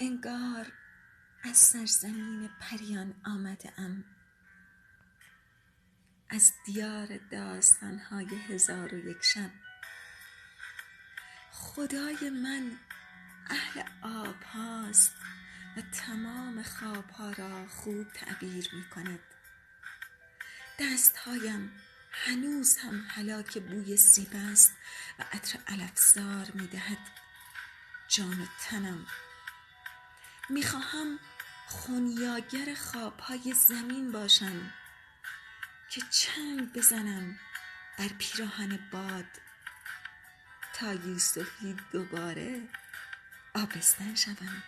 انگار از سرزمین پریان آمده‌ام، از دیار داستان‌های 1001 شب. خدای من اهل آبهاست و تمام خوابها را خوب تعبیر می کند. دستهایم هنوز هم هلاک بوی سیب است و عطر علفزار می دهد. جان و تنم می خواهم خونیاگر خوابهای زمین باشم که چنگ بزنم بر پیراهن باد تا یوسفی دوباره آبستن شوم.